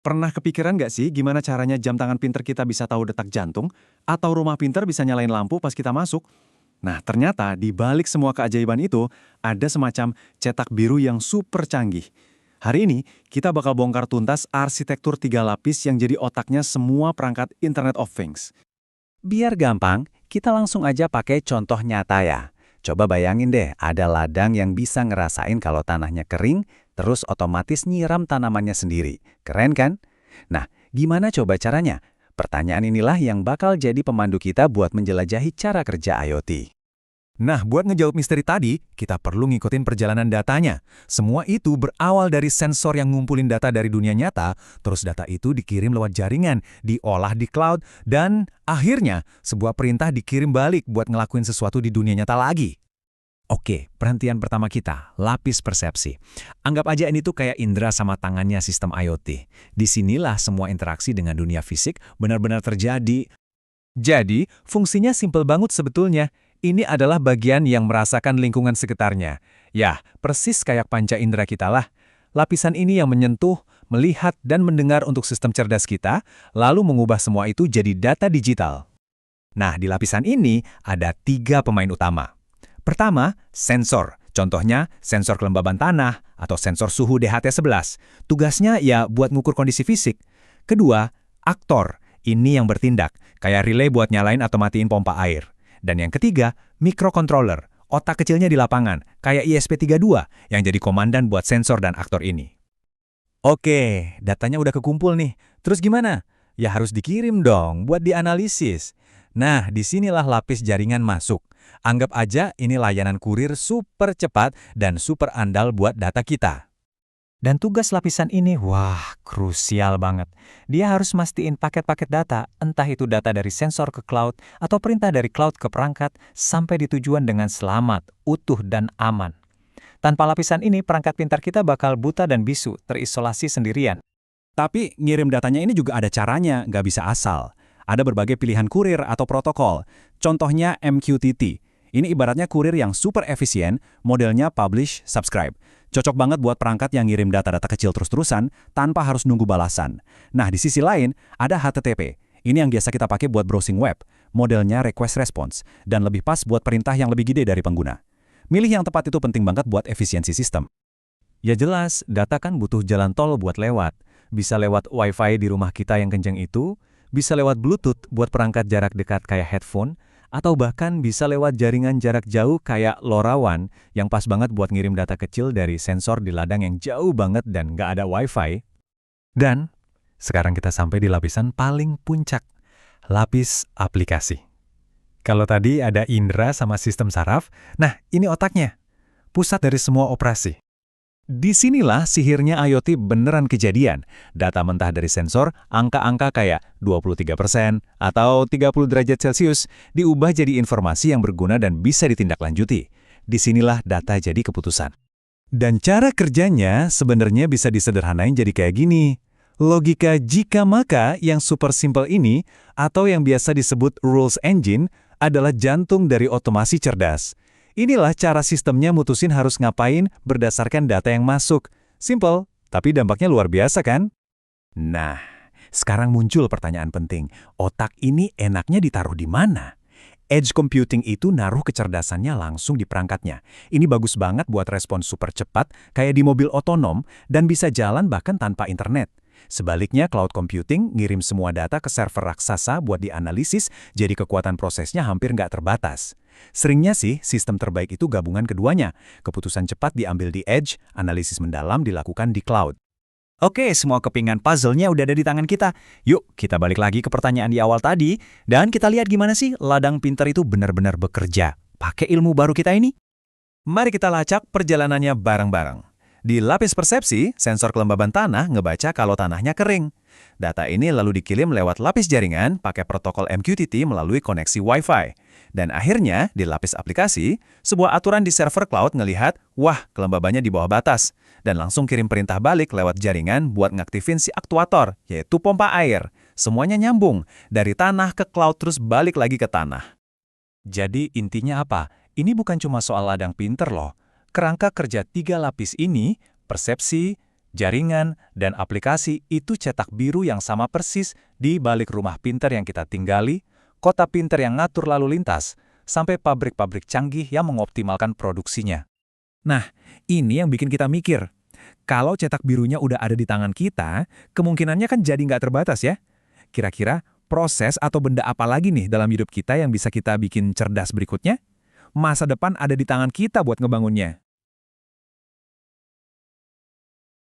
Pernah kepikiran nggak sih gimana caranya jam tangan pinter kita bisa tahu detak jantung? Atau rumah pinter bisa nyalain lampu pas kita masuk? Nah, ternyata di balik semua keajaiban itu, ada semacam cetak biru yang super canggih. Hari ini, kita bakal bongkar tuntas arsitektur tiga lapis yang jadi otaknya semua perangkat Internet of Things. Biar gampang, kita langsung aja pakai contoh nyata ya. Coba bayangin deh, ada ladang yang bisa ngerasain kalau tanahnya kering, terus otomatis nyiram tanamannya sendiri. Keren kan? Nah, gimana coba caranya? Pertanyaan inilah yang bakal jadi pemandu kita buat menjelajahi cara kerja IoT. Nah, buat ngejawab misteri tadi, kita perlu ngikutin perjalanan datanya. Semua itu berawal dari sensor yang ngumpulin data dari dunia nyata, terus data itu dikirim lewat jaringan, diolah di cloud, dan akhirnya sebuah perintah dikirim balik buat ngelakuin sesuatu di dunia nyata lagi. Oke, perhentian pertama kita, lapis persepsi. Anggap aja ini tuh kayak indera sama tangannya sistem IoT. Disinilah semua interaksi dengan dunia fisik benar-benar terjadi. Jadi, fungsinya simpel banget sebetulnya. Ini adalah bagian yang merasakan lingkungan sekitarnya. Ya, persis kayak panca indera kita lah. Lapisan ini yang menyentuh, melihat, dan mendengar untuk sistem cerdas kita, lalu mengubah semua itu jadi data digital. Nah, di lapisan ini ada 3 pemain utama. Pertama, sensor. Contohnya, sensor kelembaban tanah atau sensor suhu DHT11. Tugasnya ya buat ngukur kondisi fisik. Kedua, aktor. Ini yang bertindak, kayak relay buat nyalain atau matiin pompa air. Dan yang ketiga, microcontroller, otak kecilnya di lapangan, kayak ISP32 yang jadi komandan buat sensor dan aktor ini. Oke, datanya udah kekumpul nih. Terus gimana? Ya harus dikirim dong buat dianalisis. Nah, disinilah lapis jaringan masuk. Anggap aja ini layanan kurir super cepat dan super andal buat data kita. Dan tugas lapisan ini, wah, krusial banget. Dia harus mastiin paket-paket data, entah itu data dari sensor ke cloud, atau perintah dari cloud ke perangkat, sampai di tujuan dengan selamat, utuh, dan aman. Tanpa lapisan ini, perangkat pintar kita bakal buta dan bisu, terisolasi sendirian. Tapi ngirim datanya ini juga ada caranya, nggak bisa asal. Ada berbagai pilihan kurir atau protokol. Contohnya MQTT. Ini ibaratnya kurir yang super efisien, modelnya publish, subscribe. Cocok banget buat perangkat yang ngirim data-data kecil terus-terusan tanpa harus nunggu balasan. Nah, di sisi lain, ada HTTP. Ini yang biasa kita pakai buat browsing web. Modelnya request response, dan lebih pas buat perintah yang lebih gede dari pengguna. Milih yang tepat itu penting banget buat efisiensi sistem. Ya jelas, data kan butuh jalan tol buat lewat. Bisa lewat Wi-Fi di rumah kita yang kenceng itu, bisa lewat Bluetooth buat perangkat jarak dekat kayak headphone, atau bahkan bisa lewat jaringan jarak jauh kayak LoRaWAN yang pas banget buat ngirim data kecil dari sensor di ladang yang jauh banget dan nggak ada Wi-Fi. Dan sekarang kita sampai di lapisan paling puncak, lapis aplikasi. Kalau tadi ada indera sama sistem saraf, nah ini otaknya, pusat dari semua operasi. Disinilah sihirnya IoT beneran kejadian. Data mentah dari sensor, angka-angka kayak 23% atau 30 derajat Celcius diubah jadi informasi yang berguna dan bisa ditindaklanjuti. Disinilah data jadi keputusan. Dan cara kerjanya sebenarnya bisa disederhanain jadi kayak gini. Logika jika-maka yang super simple ini, atau yang biasa disebut rules engine, adalah jantung dari otomasi cerdas. Inilah cara sistemnya mutusin harus ngapain berdasarkan data yang masuk. Simple, tapi dampaknya luar biasa kan? Nah, sekarang muncul pertanyaan penting. Otak ini enaknya ditaruh di mana? Edge computing itu naruh kecerdasannya langsung di perangkatnya. Ini bagus banget buat respon super cepat, kayak di mobil otonom, dan bisa jalan bahkan tanpa internet. Sebaliknya, cloud computing ngirim semua data ke server raksasa buat dianalisis, jadi kekuatan prosesnya hampir nggak terbatas. Seringnya sih, sistem terbaik itu gabungan keduanya. Keputusan cepat diambil di edge, analisis mendalam dilakukan di cloud. Oke, semua kepingan puzzle-nya udah ada di tangan kita. Yuk, kita balik lagi ke pertanyaan di awal tadi, dan kita lihat gimana sih ladang pintar itu benar-benar bekerja. Pakai ilmu baru kita ini. Mari kita lacak perjalanannya bareng-bareng. Di lapis persepsi, sensor kelembaban tanah ngebaca kalau tanahnya kering. Data ini lalu dikirim lewat lapis jaringan pakai protokol MQTT melalui koneksi Wi-Fi. Dan akhirnya, di lapis aplikasi, sebuah aturan di server cloud ngelihat, wah, kelembabannya di bawah batas. Dan langsung kirim perintah balik lewat jaringan buat ngaktifin si aktuator, yaitu pompa air. Semuanya nyambung, dari tanah ke cloud terus balik lagi ke tanah. Jadi intinya apa? Ini bukan cuma soal ladang pinter loh. Kerangka kerja 3 lapis ini, persepsi, jaringan, dan aplikasi itu cetak biru yang sama persis di balik rumah pintar yang kita tinggali, kota pintar yang ngatur lalu lintas, sampai pabrik-pabrik canggih yang mengoptimalkan produksinya. Nah, ini yang bikin kita mikir. Kalau cetak birunya udah ada di tangan kita, kemungkinannya kan jadi nggak terbatas ya. Kira-kira proses atau benda apa lagi nih dalam hidup kita yang bisa kita bikin cerdas berikutnya? Masa depan ada di tangan kita buat ngebangunnya.